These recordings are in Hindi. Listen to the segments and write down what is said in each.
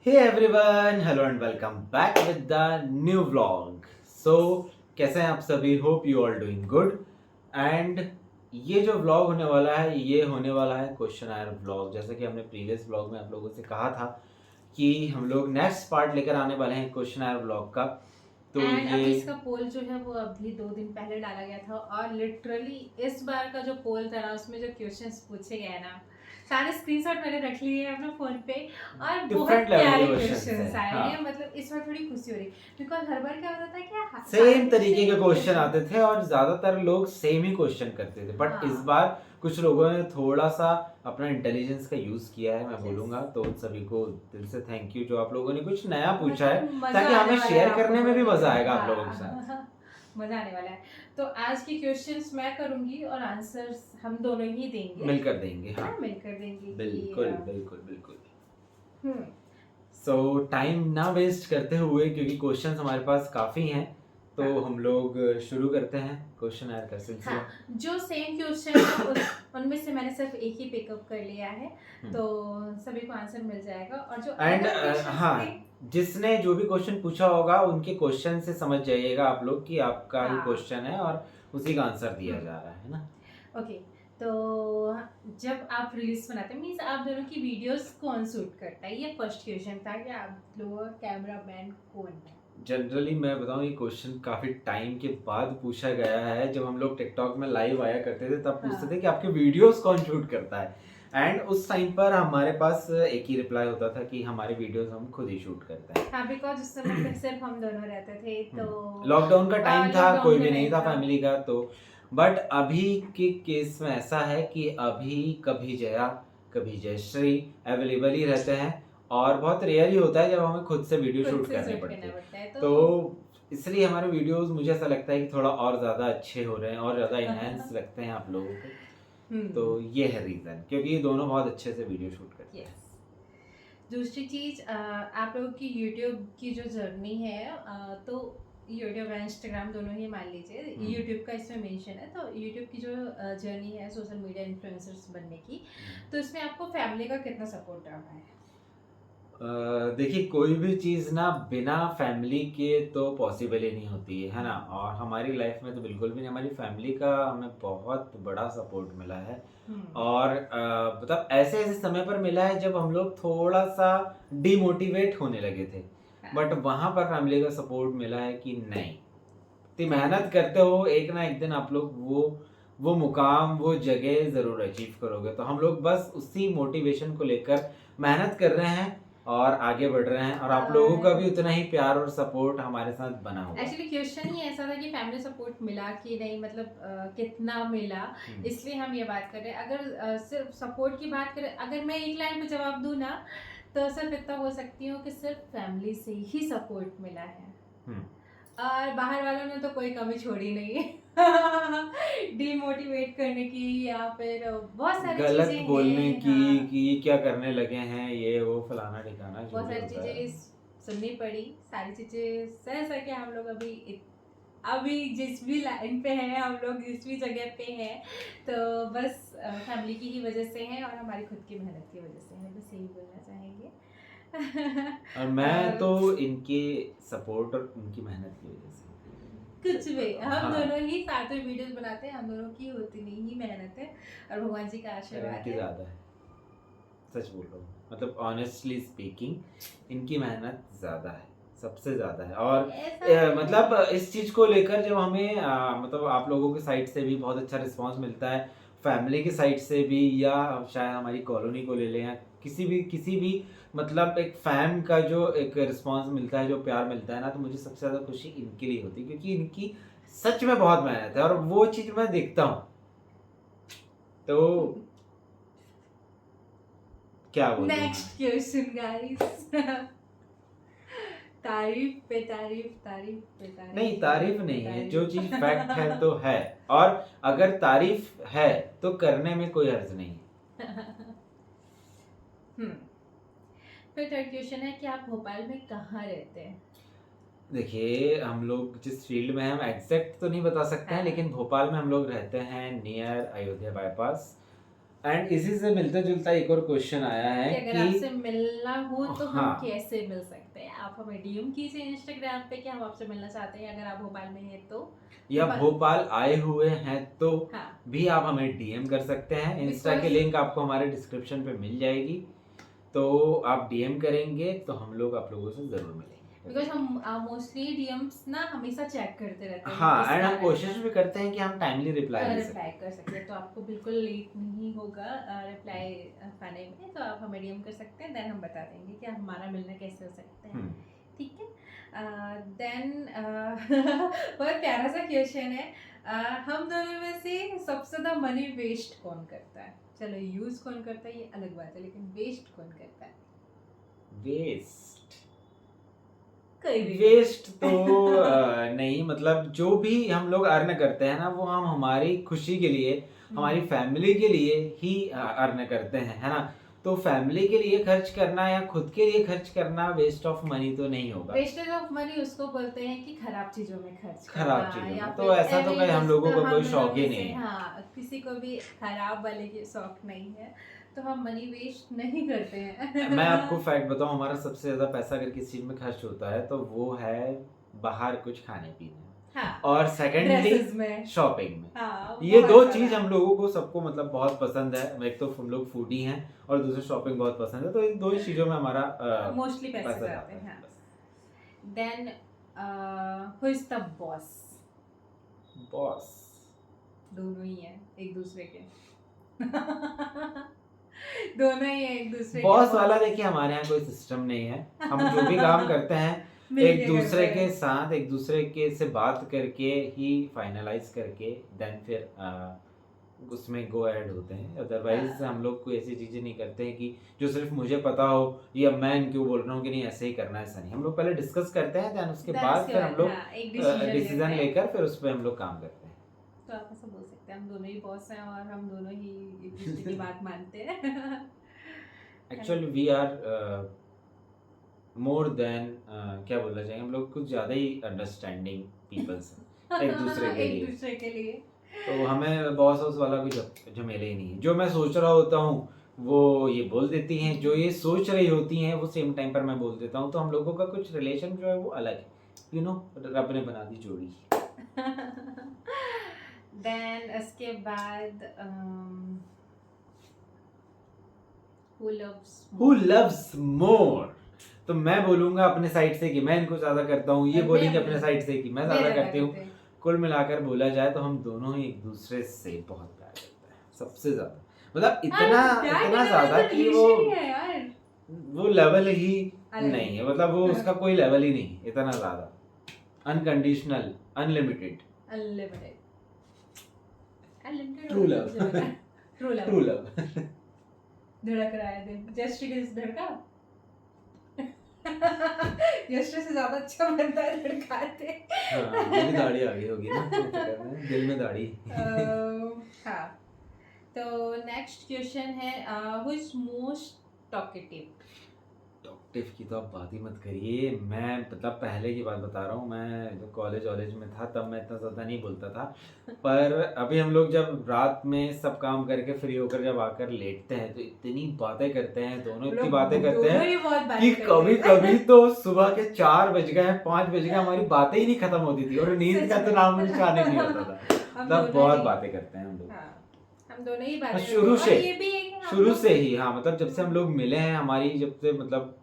Hey everyone, hello and welcome back with the new vlog. So कैसे हैं आप सभी? Hope you all doing good. And ये जो व्लॉग होने वाला है ये होने वाला है क्वेश्चन आयर व्लॉग। जैसे कि हमने प्रीवियस व्लॉग में आप लोगों से कहा था कि हम लोग नेक्स्ट पार्ट लेकर आने वाले हैं क्वेश्चन आयर व्लॉग का। तो एंड ये अभी इसका पोल जो है वो अभी 2 दिन पहले डाला गया था और लिटरली इस बार का जो पोल था ना उसमें जो क्वेश्चंस पूछे गए ना सारे स्क्रीनशॉट मैंने रख लिए हैं अपने फोन पे और बहुत डिफरेंट लेवल के प्यारे क्वेश्चंस क्वेश्चंस हैं। आए हाँ, हैं। मतलब इस बार थोड़ी खुशी हो रही बिकॉज हर बार क्या होता था कि सारे सेम तरीके के सेम क्वेश्चन क्वेश्चन। आते थे और ज्यादातर लोग सेम ही क्वेश्चन करते थे, बट इस हाँ बार कुछ लोगों ने थोड़ा सा अपना इंटेलिजेंस का यूज किया है, मैं यस बोलूंगा। तो उन सभी को दिल से थैंक यू जो आप लोगों ने कुछ नया पूछा है, मतलब मजा ताकि आने हमें वाला है शेयर आपको करने में भी बोलने मजा में। आएगा आप लोगों के साथ। हाँ मजा आने वाला है। तो आज की क्वेश्चंस मैं करूंगी और आंसर्स हम दोनों ही देंगे, मिलकर देंगे, है हाँ। ना, मिलकर देंगे कि बिल्कुल बिल्कुल बिल्कुल। हम्म। सो टाइम ना वेस्ट करते हुए, क्योंकि क्वेश्चंस हमारे पास काफ़ी हैं, तो हाँ हम लोग शुरू करते हैं क्वेश्चन आयर का हाँ, सिलसिला। जो सेम क्वेश्चन है उनमें से मैंने सिर्फ एक ही पिकअप कर लिया है, तो सभी को आंसर मिल जाएगा। और जो एंड अदर क्वेश्चंस थे हाँ, जिसने जो भी क्वेश्चन पूछा होगा उनके क्वेश्चन से समझ जाइएगा आप लोग कि आपका ही हाँ क्वेश्चन है और उसी का आंसर दिया जा रहा है ना। ओके। तो जब आप रील्स बनाते हैं मीन्स आप दोनों की वीडियोस कौन शूट करता है, ये फर्स्ट क्वेश्चन था कि आप लोगों का कैमरामैन कौन है। जनरली मैं बताऊं, ये क्वेश्चन काफी टाइम के बाद पूछा गया है। जब हम लोग टिकटॉक में लाइव आया करते थे तब पूछते थे हाँ कि आपके वीडियोस कौन शूट करता है, एंड उस टाइम पर हमारे पास एक ही रिप्लाई होता था कि हमारे वीडियोस हम खुद ही शूट करते हैं। हाँ बिकॉज उस समय पे सिर्फ हम दोनों रहते थे तो लॉकडाउन का टाइम था, लॉकडाउन कोई का भी नहीं टाइम था था। फैमिली का, तो बट अभी के केस में ऐसा है कि अभी कभी जया कभी जयश्री अवेलेबल ही रहते हैं, और बहुत रेयर ही होता है जब हमें खुद से वीडियो खुद शूट से करने शूट पड़ते करना हैं। पड़ता है तो तो इसलिए हमारे वीडियोस मुझे ऐसा लगता है कि थोड़ा और ज़्यादा अच्छे हो रहे हैं और ज़्यादा इनहेंस लगते हैं आप लोगों को। तो हम्म ये है रीज़न, क्योंकि ये दोनों बहुत अच्छे से वीडियो शूट करते हैं। यस। दूसरी चीज़ आप लोगों की यूट्यूब की जो जर्नी है तो यूट्यूब और इंस्टाग्राम दोनों ही मान लीजिए, यूट्यूब का इसमें मेंशन है, तो यूट्यूब की जो जर्नी है सोशल मीडिया इन्फ्लुएंसर्स बनने की, तो इसमें आपको फैमिली का कितना सपोर्ट रहा है। देखिए, कोई भी चीज़ ना बिना फैमिली के तो पॉसिबल ही नहीं होती है ना। और हमारी लाइफ में तो बिल्कुल भी नहीं, हमारी फैमिली का हमें बहुत बड़ा सपोर्ट मिला है। हम्म और मतलब ऐसे ऐसे समय पर मिला है जब हम लोग थोड़ा सा डिमोटिवेट होने लगे थे, हाँ बट वहाँ पर फैमिली का सपोर्ट मिला है कि नहीं, इतनी मेहनत करते हो, एक ना एक दिन आप लोग वो मुकाम, वो जगह ज़रूर अचीव करोगे। तो हम लोग बस उसी मोटिवेशन को लेकर मेहनत कर रहे हैं और आगे बढ़ रहे हैं, और आप लोगों का भी उतना ही प्यार और सपोर्ट हमारे साथ बना हुआ है। एक्चुअली क्वेश्चन ही ऐसा था कि फैमिली सपोर्ट मिला कि नहीं, मतलब कितना मिला, इसलिए हम ये बात कर रहे हैं। अगर सिर्फ सपोर्ट की बात करें, अगर मैं एक लाइन में जवाब दूँ ना तो सिर्फ इतना बोल सकती हूँ कि सिर्फ फैमिली से ही सपोर्ट मिला है हम्म। और बाहर वालों ने तो कोई कमी छोड़ी नहीं है डिमोटिवेट करने की या फिर बहुत सारी गलत चीज़ें बोलने हैं। की हाँ कि ये क्या करने लगे हैं, ये वो फलाना ठिकाना जो बहुत भी सारी होता है। चीज़ें सुननी पड़ी, सारी चीज़ें सह सह के हम लोग अभी जिस भी लाइन पे हैं, हम लोग जिस भी जगह पे हैं, तो बस फैमिली की ही वजह से हैं और हमारी खुद की मेहनत की वजह से हैं, बस यही बोलना चाहेंगे और मैं और तो इनके सपोर्ट और उनकी मेहनत की वजह से, कुछ सच भी बताऊं, हम हाँ। दोनों ही साथ में वीडियोस बनाते हैं, हम दोनों की होती नहीं ही मेहनत है और भगवान जी का और आशीर्वाद इनकी है। ज़्यादा है, सच बोल रहा हूँ। मतलब ऑनेस्टली स्पीकिंग, इनकी मेहनत ज़्यादा है, सबसे ज़्यादा है। और ऐसा नहीं मतलब है। इस चीज़ को लेकर जब हमें मतलब आप लोगों की साइड से भी बहुत अच्छा रिस्पांस मिलता है, फैमिली की साइड से भी, या शायद हमारी कॉलोनी को ले लें, या किसी भी मतलब एक फैन का जो एक रिस्पांस मिलता है, जो प्यार मिलता है ना, तो मुझे सबसे ज़्यादा खुशी इनके लिए होती है, क्योंकि इनकी सच में बहुत मेहनत है और वो चीज़ मैं देखता हूँ। तो क्या बोलूँ मैं। नेक्स्ट क्वेश्चन गाइस तारीफ पे तारीफ, तारीफ पे नहीं, तारीफ, तारीफ तारीफ पे नहीं है, जो चीज फैक्ट है तारीफ तो है। और अगर तारीफ है तो करने में कोई हर्ज नहीं है। हम्म। फिर थर्ड क्वेश्चन है कि आप भोपाल में कहाँ रहते हैं। देखिए, हम लोग जिस फील्ड में हैं, हम एग्जैक्ट तो नहीं बता सकते हैं, हाँ लेकिन भोपाल में हम लोग रहते हैं नियर अयोध्या बाईपास। एंड इसी से मिलता जुलता एक और क्वेश्चन आया है कि अगर कि आपसे मिलना हो तो हम हाँ कैसे मिल सकते हैं? आप हमें डीएम कीजिए इंस्टाग्राम पे कि हम आपसे मिलना चाहते हैं, अगर आप भोपाल में हैं तो। या ब- भोपाल आए हुए हैं तो हाँ, भी आप हमें डीएम कर सकते हैं। इंस्टा के बिकॉज लिंक आपको हमारे डिस्क्रिप्शन पे मिल जाएगी, तो आप डीएम करेंगे तो हम लोग आप लोगों से जरूर मिलेंगे। हम मोस्टली डीएम्स ना हमेशा चेक करते रहते हैं, हाँ इस एंड हम कारण कोशिश भी करते हैं कि हम टाइमली रिप्लाई दे रिप्लाई सकें। कर सकते हैं, तो आपको बिल्कुल लेट नहीं होगा रिप्लाई पाने में। तो आप हमें डीएम कर सकते हैं, देन हम बता देंगे कि हमारा मिलना कैसे हो सकता है। हम्म, ठीक है। देन बहुत प्यारा सा क्वेश्चन है। हम दोनों में से सबसे ज़्यादा मनी वेस्ट कौन करता है? चलो, यूज कौन करता है ये अलग बात है, लेकिन वेस्ट कौन करता है? वेस्ट कोई भी वेस्ट तो नहीं, मतलब जो भी हम लोग अर्न करते हैं ना वो हम हमारी खुशी के लिए, हमारी फैमिली के लिए ही अर्न करते हैं, है ना। तो फैमिली के लिए खर्च करना या खुद के लिए खर्च करना वेस्ट ऑफ मनी तो नहीं होगा। वेस्टेज ऑफ मनी उसको बोलते हैं कि खराब चीजों में खर्च खराब करना, चीजों या में तो फिर ऐसा तो एवरी भाई हम लोगों तो का हम कोई दोनों शौक ही में नहीं से, है। हाँ, किसी को भी खराब वाले की शौक नहीं है, तो हम मनी वेस्ट नहीं करते हैं। मैं आपको फैक्ट बताऊं, हमारा सबसे ज्यादा पैसा अगर किसी चीज में खर्च होता है तो वो है बाहर कुछ खाने पीने में, हाँ, और सेकेंडली ड्रेसेस में, शॉपिंग में। हाँ, ये बहुत दो सारा। चीज हम लोगों को सबको मतलब बहुत पसंद है। एक तो हम लोग फूडी हैं और दूसरे शॉपिंग बहुत पसंद है, तो इन दो ही चीजों में हमारा मोस्टली पैसे पैसा जाते जाता हैं, है हाँ। बस। Then who is the boss? Boss दोनों ही हैं एक दूसरे के। दोनों ही हैं एक दूसरे के बॉस बॉस। वाला देखिए, हमारे यहाँ कोई सिस्टम नहीं है। हम जो भी काम करते हैं मिलके एक दूसरे करते के हैं। साथ, एक दूसरे के से बात करके ही फाइनलाइज करके देन फिर उसमें गो अहेड होते हैं। अदरवाइज हाँ। हम लोग कोई ऐसी चीजें नहीं करते हैं कि जो सिर्फ मुझे पता हो या मैं इनको बोल रहा हूँ कि नहीं ऐसे ही करना है। ऐसा नहीं, हम लोग पहले डिस्कस करते हैं, देन उसके देन बाद उसके फिर बाद, हम लोग हाँ, एक डिसीजन डिसीजन लेते हैं। लेकर फिर उस पर हम लोग काम करते हैं। तो आप ऐसा बोल सकते हैं हम दोनों ही बॉस हैं और हम दोनों ही एक दूसरे की बात मानते हैं। Actually we are more than, क्या बोलना चाहिए, हम लोग कुछ ज़्यादा ही अंडरस्टैंडिंग पीपल्स हैं एक दूसरे के एक लिए। दूसरे के लिए। तो हमें बॉस वॉस वाला कोई झमेले ही नहीं है। जो मैं सोच रहा होता हूँ वो ये बोल देती हैं, जो ये सोच रही होती हैं वो सेम टाइम पर मैं बोल देता हूँ। तो हम लोगों का कुछ रिलेशन जो है वो अलग है, यू नो, रब ने बना दी जोड़ी। देन इसके बाद हु लव्स मोर? तो मैं बोलूंगा अपने साइड से कि मैं इनको ज्यादा करता हूँ, ये मैं बोलेंगे अपने बोलूंगी, साइड से कि मैं मैं ज्यादा ज्यादा करती हूँ। करते हैं। कुल मिलाकर बोला जाए तो हम दोनों ही एक दूसरे से बहुत प्यार करते हैं, सबसे ज्यादा। मतलब इतना प्यार इतना करने वाला ज्यादा तो कि वो relation ही है यार। वो लेवल ही अलग नहीं है, मतलब वो उसका कोई लेवल ही नहीं है, इतना ज्यादा unconditional unlimited unlimited. Unlimited true love. True love. True love. धड़क रहा है दिल, just is Dhadak. Just say ज्यादा अच्छा बनता है धड़काते। हाँ, मेरी दाढ़ी आ गई होगी ना तो चक्कर में, दिल में दाढ़ी। हाँ, तो नेक्स्ट क्वेश्चन है who is most talkative? Talkative की तो आप बात ही मत करिए। मैं मतलब पहले की बात बता रहा हूँ, मैं जब कॉलेज वॉलेज में था तब मैं इतना ज़्यादा नहीं बोलता था। पर अभी हम लोग जब रात में सब काम करके फ्री होकर जब आकर लेटते हैं तो इतनी बातें करते हैं दोनों, इतनी बातें करते दोनों हैं ही बहुत बातें कि करते कभी हैं। कभी तो सुबह के 4 बज गए 5 बज गए, हमारी बातें ही नहीं खत्म होती थी और नींद सच का तो में। नाम निशान ही नहीं होता था। हम मतलब दोनों बहुत ही, बातें करते हैं हम लोग। हाँ, हम दोनों ही बातें और करते शुरू हैं। से, और ये भी है कि हम शुरू लोग- से ही, हाँ, मतलब जब से हम लोग मिले हैं, हमारी जब से मतलब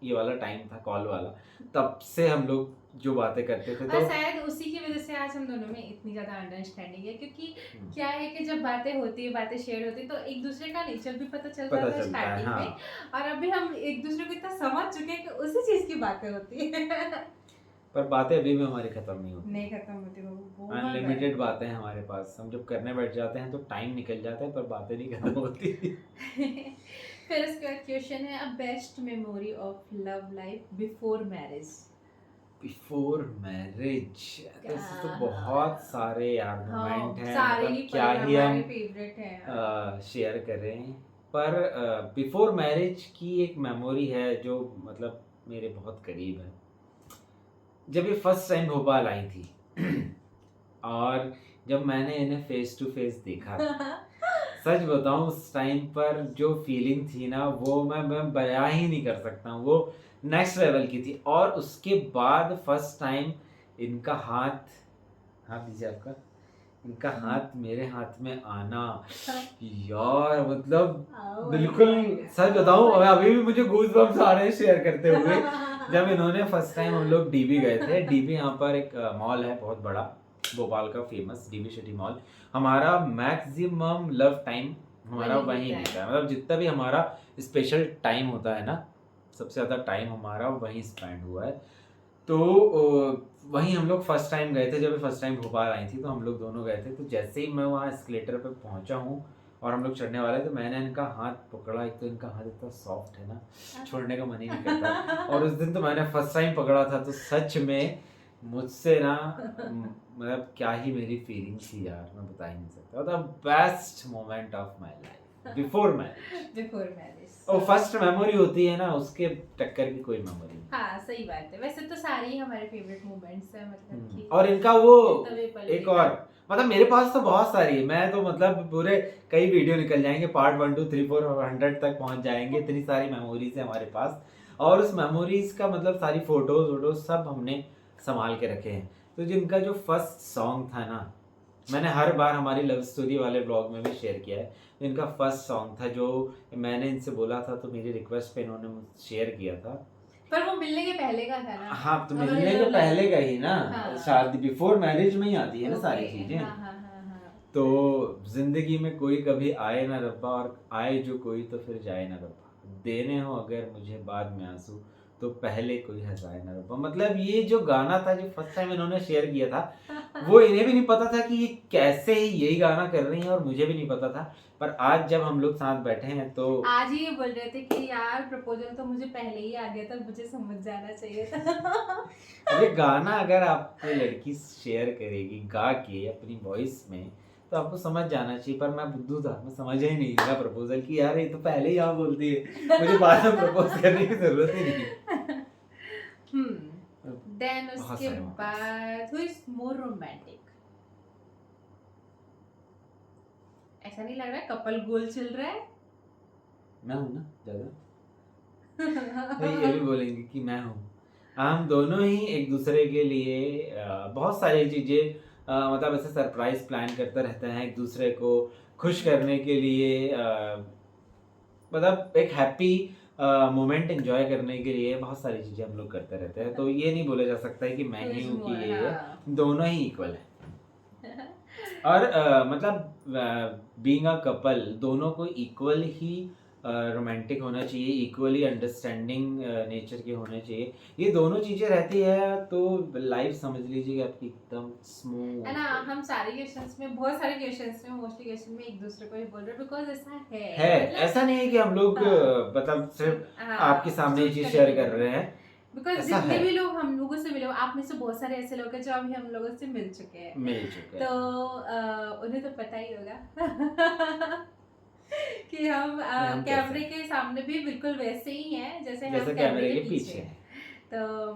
ये वाला टाइम था कॉल वाला, तब से हम लोग जो बातें करते थे। और तो शायद उसी की वजह से आज हम दोनों में इतनी ज्यादा अंडरस्टैंडिंग है, क्योंकि क्या है कि जब बातें होती है, बातें शेयर होती है, तो एक दूसरे का नेचर भी पता चलता पता था चलता है, स्टार्टिंग हाँ। में। और अभी हम एक दूसरे को इतना समझ चुके हैं कि उसी चीज की बातें होती है। पर बातें अभी भी हमारी खत्म नहीं होती, नहीं खत्म होती वो अनलिमिटेड बातें हैं हमारे पास। हम जब करने बैठ जाते हैं तो टाइम निकल जाता है पर बातें नहीं खत्म होती। फिर उसके बाद क्वेश्चन है a best memory of love life before marriage? Before marriage तो बहुत सारे यार मोमेंट हैं, सारे मतलब ही क्या पल ही हमारे हम फेवरेट हैं। शेयर करें। पर बिफोर मैरिज की एक मेमोरी है जो मतलब मेरे बहुत करीब है। जब ये फर्स्ट टाइम भोपाल आई थी और जब मैंने इन्हें फेस टू फेस देखा, सच बताऊं उस टाइम पर जो फीलिंग थी ना वो मैं बयां ही नहीं कर सकता हूं। वो नेक्स्ट लेवल की थी। और उसके बाद फर्स्ट टाइम इनका हाथ, हाथ दीजिए आपका, इनका हाथ मेरे हाथ में आना, यार मतलब Oh my बिल्कुल God. सच Oh बताऊं my अभी भी मुझे गूज बम्स आ रहे हैं शेयर करते हुए। जब इन्होंने फर्स्ट टाइम हम लोग डीबी गए थे, डीबी यहाँ पर एक मॉल है बहुत बड़ा, भोपाल का फेमस डीबी सिटी मॉल। हमारा मैक्सिमम लव टाइम हमारा वही वहीं बीता है। बीता है। मतलब जितना भी हमारा स्पेशल टाइम होता है ना, सबसे ज़्यादा टाइम हमारा वहीं स्पेंड हुआ है। तो वहीं हम लोग फर्स्ट टाइम गए थे। जब फर्स्ट टाइम भोपाल आई थी तो हम लोग दोनों गए थे। तो जैसे ही मैं वहाँ एस्केलेटर पे पहुंचा हूँ और हम लोग चढ़ने वाले, तो मैंने इनका हाथ पकड़ा। एक तो इनका हाथ इतना सॉफ्ट है ना, छोड़ने का मन ही नहीं करता। और उस दिन तो मैंने फर्स्ट टाइम पकड़ा था, तो सच में मुझसे ना मतलब क्या ही मेरी फीलिंग थी यार, मैं बता ही नहीं सकता। The best moment of my life before marriage. Before marriage. और फर्स्ट मेमोरी होती है ना, उसके टक्कर की कोई मेमोरी नहीं। हाँ सही बात है। वैसे तो सारे ही हमारे फेवरेट मोमेंट्स है, मतलब कि और इनका वो तभी पल एक बीता। और, मतलब मेरे पास तो बहुत सारी है। मैं तो मतलब पूरे कई वीडियो निकल जाएंगे, पार्ट 1 2 3 4 और 100 तक पहुंच जाएंगे। इतनी सारी मेमोरीज है हमारे पास। और उस मेमोरीज का मतलब सारी फोटोज वोटोज सब हमने संभाल के रखे हैं। तो जिनका जो फर्स्ट सॉन्ग था ना, मैंने हर बार हमारी लव स्टोरी वाले ब्लॉग में भी शेयर किया है। इनका फर्स्ट सॉन्ग था जो मैंने इनसे बोला था, तो मेरी रिक्वेस्ट पे इन्होंने मुझसे शेयर किया था। पर वो मिलने के पहले का था ना। हाँ, तो हमारे मिलने के love life- पहले का ही ना, हाँ। शादी बिफोर मैरिज में ही आती है ना सारी ओके, चीजें। हाँ हाँ हाँ हाँ। तो जिंदगी में कोई कभी आए ना रब्बा, और आए जो कोई तो फिर जाए ना रब्बा। देने हो अगर मुझे बाद में आंसू, तो पहले कोई हंसाए ना रब्बा। मतलब ये जो गाना था जो फर्स्ट टाइम इन्होंने शेयर किया था, वो इन्हें भी नहीं पता था कि ये कैसे ही यही गाना कर रही हैं, और मुझे भी नहीं पता था। पर आज जब हम लोग साथ बैठे हैं तो आज ही ये बोल रहे थे कि यार प्रपोजल तो मुझे पहले ही आ गया था, मुझे समझ जाना चाहिए था। अब ये गाना अगर आपको लड़की शेयर करेगी गा के अपनी वॉइस में, तो आपको समझ जाना चाहिए। पर मैं बुद्धू था, मैं समझ ही नहीं था प्रपोजल की, यार ये तो पहले ही यहाँ बोलती है, मुझे बाद में प्रपोज करने की जरूरत ही नहीं। देन बहुत उसके सारे moments। बाद हु इज मोर रोमांटिक? ऐसा नहीं लग रहा है कपल गोल चल रहा है? मैं हूँ ना ज्यादा, तो ये भी बोलेंगे कि मैं हूँ। हम दोनों ही एक दूसरे के लिए बहुत सारी चीजें मतलब ऐसे सरप्राइज प्लान करते रहते हैं एक दूसरे को खुश करने के लिए। मतलब एक हैप्पी मोमेंट एंजॉय करने के लिए बहुत सारी चीजें हम लोग करते रहते हैं। तो ये नहीं बोला जा सकता है कि मैं Who ही is हूँ कि more, ये है। हाँ। दोनों ही इक्वल है। और मतलब बीइंग अ कपल दोनों को इक्वल ही रोमांटिक होना चाहिए, इक्वली अंडरस्टैंडिंग नेचर के होने चाहिए। ये दोनों चीजें रहती है तो लाइफ समझ लीजिए कि आपकी एकदम स्मूथ है ना। हम सारे क्वेश्चंस में, बहुत सारे क्वेश्चंस में, मोस्टली क्वेश्चन में एक दूसरे को ही बोल रहे हैं, बिकॉज ऐसा है मतलब। ऐसा नहीं है कि हम लोग हाँ। मतलब सिर्फ हाँ, आपके सामने ये चूज चीज करने शेयर के कर लिए। रहे हैं। बिकॉज ऐसा जितने है, भी लोग हम लोगों से मिले हो, आप में से बहुत सारे ऐसे लोग हैं जो अभी हम लोगों से मिल चुके हैं, मिल चुके तो हैं उन्हें तो पता ही होगा कि हम कि हम कैसे कैमरे के सामने भी बिल्कुल वैसे ही हैं जैसे हम जैसे कैमरे कैमरे के के पीछे पीछे हैं। हैं। तो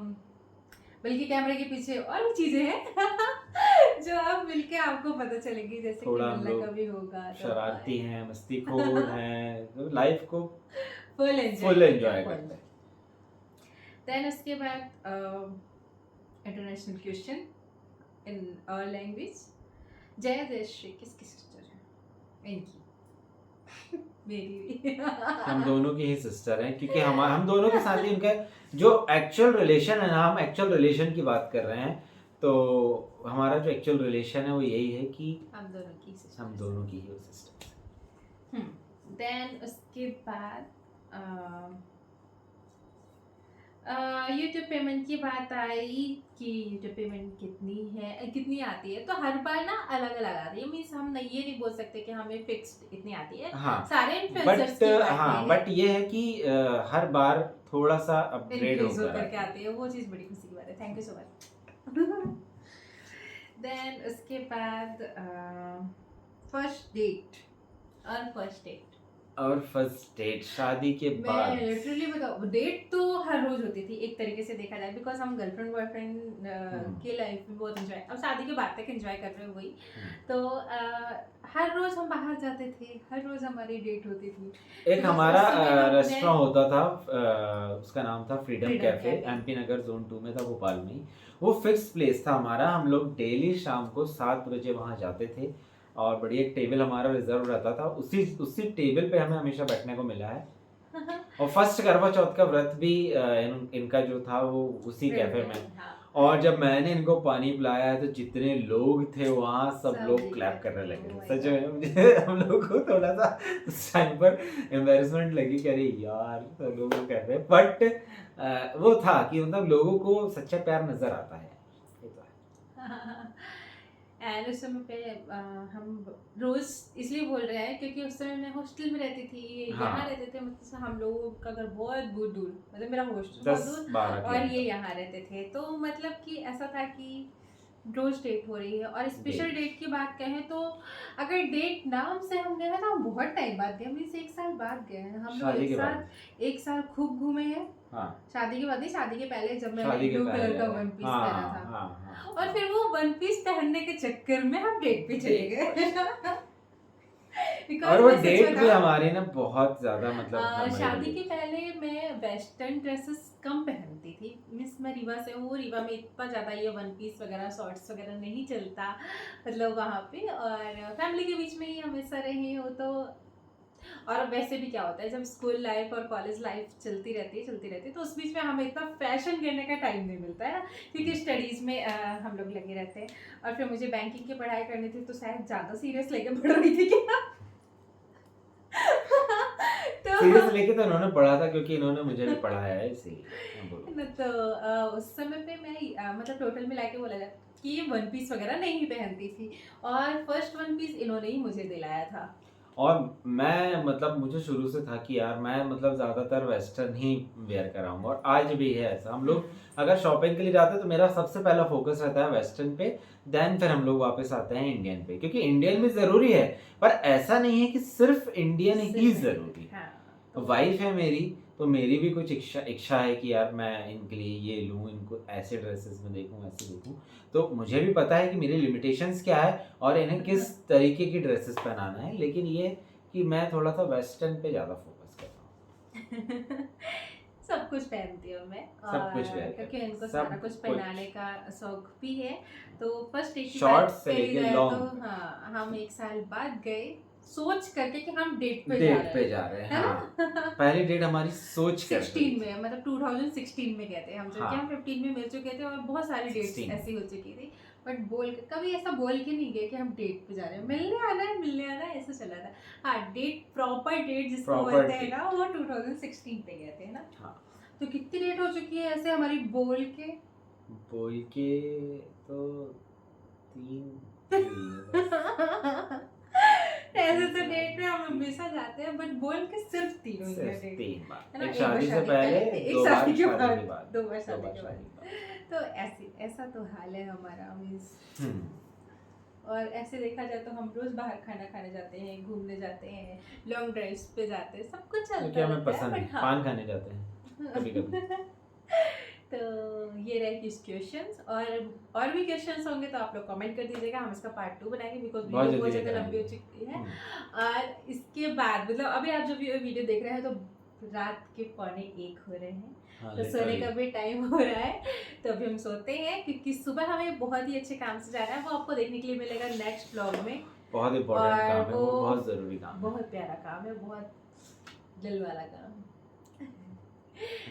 बल्कि कैमरे के पीछे और भी चीजें हैं जो अब मिलके आपको पता चलेगी, जैसे कि थोड़ा हम मिलना लोग कभी होगा तो शरारती हैं, मस्तीखोर हैं, तो लाइफ को फुल एंजॉय फुल करते हैं, एंजॉय फुल। करते हैं। देन उसके बाद international question in our language. Jaya Jayashree किसकी सिस्टर है? इनकी। मेरी भी। हम दोनों की ही सिस्टर हैं, क्योंकि हम दोनों के साथ ही उनका जो एक्चुअल रिलेशन है ना, हम एक्चुअल रिलेशन की बात कर रहे हैं। तो हमारा जो एक्चुअल रिलेशन है वो यही है कि हम दोनों की सिस्टर। हम दोनों की ही सिस्टर। देन उसके बाद यूट्यूब पेमेंट की बात आई कि यूट्यूब पेमेंट कितनी है, कितनी आती है। तो हर बार ना अलग अलग आती है, मीन्स हम ये नहीं बोल सकते कि हमें फिक्स्ड इतनी आती है। हाँ, सारे इन्फ्लुएंसर्स की बातें हाँ, बट ये है कि हर बार थोड़ा सा अपग्रेड इंक्रीज होकर होकर के आती आती है, वो चीज़ बड़ी खुशी की बात है। Thank you so much. Then उसके बाद फर्स्ट डेट और फर्स्ट डेट और फर्स्ट डेट शादी के मैं बाद लिटरली बताऊँ, डेट तो हर रोज होती थी एक तरीके से देखा जाए, बिकॉज हम गर्लफ्रेंड बॉयफ्रेंड की लाइफ में बहुत एंजॉय, अब शादी के बाद तक एंजॉय कर रहे हो वही, तो हर रोज हम बाहर जाते थे, हर रोज हमारी डेट होती थी। एक बिकॉज हमारा उस समय हमने रेस्टोरेंट होता था, उसका नाम था freedom freedom cafe, cafe, MP Nagar zone 2 में था, भोपाल में ही। वो फिक्स प्लेस था हमारा, हम लोग डेली शाम को 7 बजे वहाँ जाते थे और बढ़िया एक टेबल हमारा रिजर्व रहता था, उसी उसी टेबल पे हमें हमेशा बैठने को मिला है। और फर्स्ट करवा चौथ का व्रत भी इनका जो था वो उसी कैफे में। हाँ, और जब मैंने इनको पानी पिलाया है तो जितने लोग थे वहाँ सब सब लोग देख क्लैप रहे करने थे, लगे oh थे। my सच में मुझे हम लोग को थोड़ा सा उस टाइम पर एम्बेरसमेंट लगी कि अरे यार सब लोग कर रहे हैं, बट वो था कि मतलब लोगों को सच्चा प्यार नजर आता है, ये तो है। एंड उस समय पे हम रोज इसलिए बोल रहे हैं क्योंकि उस समय मैं हॉस्टल में रहती थी, हाँ। यहाँ रहते थे, मतलब हम लोगों का घर बहुत दूर दूर, मतलब मेरा हॉस्टल बहुत 10-12 दूर और ये किलोमीटर यहाँ रहते थे, तो मतलब कि ऐसा था कि रोज डेट हो रही है। और स्पेशल डेट। डेट की बात कहें तो अगर डेट नाम से हम गए हैं तो हम बहुत टाइम बाद गए, मीन्स 1 साल बाद गए हैं हम लोग, शादी के बाद। 1 साल खूब घूमे हैं। हाँ, शादी के बाद नहीं, शादी के पहले जब मैंने शादी के ब्लू कलर पहले। का वन पीस हाँ पहना था, हाँ और फिर वो वन पीस पहनने के चक्कर में हम डेट पे चले गए। और बिकॉज वो मैं सच डेट भी बताऊं, हमारी ना बहुत ज्यादा मतलब शादी मेमोरेबल। के पहले मैं वेस्टर्न ड्रेसेस कम पहनती थी, मिस मैं रीवा से हूँ, रीवा में इतना ज़्यादा ये वन पीस वगैरह शॉर्ट्स वगैरह नहीं चलता, मतलब वहाँ पे, और फैमिली के बीच में ही हमेशा रही हूँ तो। और वैसे भी क्या होता है जब स्कूल लाइफ और कॉलेज लाइफ चलती रहती है तो उस बीच में हमें इतना फैशन करने का टाइम नहीं मिलता है, क्योंकि स्टडीज़ में हम लोग लगे रहते हैं। और फिर मुझे बैंकिंग की पढ़ाई करनी थी तो शायद ज़्यादा सीरियस लेके पढ़ रही थी क्या। तो सीरियस लेके तो इन्होंने पढ़ा था क्योंकि इन्होंने मुझे भी पढ़ाया है, इसीलिए हाँ, बोलो। न तो उस समय पे मैं मतलब टोटल मिला के बोला जाए कि ये वन पीस वगैरह नहीं पहनती थी, और फर्स्ट वन पीस इन्होंने ही मुझे दिलाया था। और मैं मतलब मुझे शुरू से था कि यार मैं मतलब ज़्यादातर वेस्टर्न ही वेयर कराऊंगा, और आज भी है ऐसा। हम लोग अगर शॉपिंग के लिए जाते हैं तो मेरा सबसे पहला फोकस रहता है वेस्टर्न पे, देन फिर हम लोग वापस आते हैं इंडियन पे, क्योंकि इंडियन भी ज़रूरी है, पर ऐसा नहीं है कि सिर्फ इंडियन ही ज़रूरी है। हाँ, वाइफ है मेरी, तो मेरी भी कुछ इच्छा है कि यार मैं इनके लिए ये लूँ, इनको ऐसे ड्रेसेस में देखूँ, ऐसे देखूँ। तो मुझे भी पता है कि मेरी लिमिटेशंस क्या है और इन्हें किस तरीके की ड्रेसेस पहनाना है, लेकिन ये कि मैं थोड़ा सा वेस्टर्न पे ज़्यादा फोकस कर रहा हूँ। सब कुछ पहनती हूँ मैं, सब कुछ और wear क्योंकि करते हैं, इनको सब सारा कुछ कुछ। पहनाने का शौक भी है। तो फर्स्ट एक की Shorts बात से करी लेके जाए long तो तक। हाँ, हम 1 साल बाद गए सोच करके कि हम डेट पे जा डेट रहे पे हैं, जा रहे हैं, है हाँ। ना। पहली डेट हमारी सोच कर 16 में, मतलब 2016 में गए थे हम, जबकि हाँ। हम 15 में मिल चुके थे और बहुत सारी डेट्स 16 ऐसी हो चुकी थी, बट कभी ऐसा बोल के नहीं गए कि हम डेट पे जा रहे हैं, मिलने आना है, ऐसा चला था। हाँ, डेट, प्रॉपर डेट जिसको Proper बोलते हैं date। ना, वो 2016 पे गए थे ना। हाँ। तो कितनी डेट हो चुकी है ऐसे हमारी बोल के। तो 3 हुई है बस। ऐसे तो डेट में हम हमेशा जाते हैं, बट बोल के सिर्फ 3 हुई है सिर्फ डेट, 3 है बार, ना। एक एक बार शादी से शादी पहले, एक 2 बार शादी के शादी बाद, के बाद, 2 बार 2 शादी बार के शादी बाद। के बाद। तो ऐसा तो हाल है हमारा मीन्स। हम्म। और ऐसे देखा जाए तो हम रोज बाहर खाना खाने जाते हैं, घूमने जाते हैं, लॉन्ग ड्राइव्स पे जाते हैं, सब कुछ क्योंकि चलता हमें रहता है, पसंद है, बट हाँ। पान खाने जाते हैं कभी-कभी। तो ये रहे कुछ क्वेश्चंस, और भी क्वेश्चंस होंगे तो आप लोग कमेंट कर दीजिएगा, हम इसका पार्ट 2 बनाएंगे, बिकॉज बहुत वीडियो बहुत जल्दी ज़्यादा लंबी हो कराएंगे। चुकी है। और इसके बाद मतलब अभी आप जो वीडियो देख रहे हैं तो रात के 12:45 हो रहे हैं, हाँ, तो सोने literally। का भी टाइम हो रहा है, तो अभी हम सोते हैं, क्योंकि सुबह हमें बहुत ही अच्छे काम से जाना है, वो आपको देखने के लिए मिलेगा नेक्स्ट व्लॉग में। बहुत इम्पोर्टेंट और काम है वो, बहुत ज़रूरी काम है। बहुत प्यारा काम है, बहुत दिल वाला काम।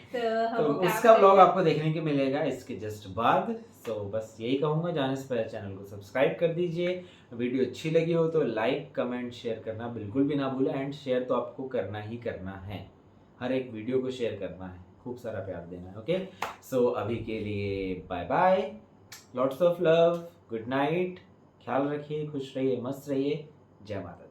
तो हम तो वो काम उसका व्लॉग करेंगे। आपको देखने के मिलेगा इसके जस्ट बाद। सो बस यही कहूँगा, जाने से पहले चैनल को सब्सक्राइब कर दीजिए। वीडियो अच्छी लगी हो तो लाइक, कमेंट, शेयर करना बिल्कुल भी ना भूलें। एंड शेयर तो आपको करना ही करना है, हर एक वीडियो को शेयर करना है, खूब सारा प्यार देना है। ओके, सो अभी के लिए bye bye, lots of love, good night, ख्याल रखिए, खुश रहिए, मस्त रहिए, जय माता दी।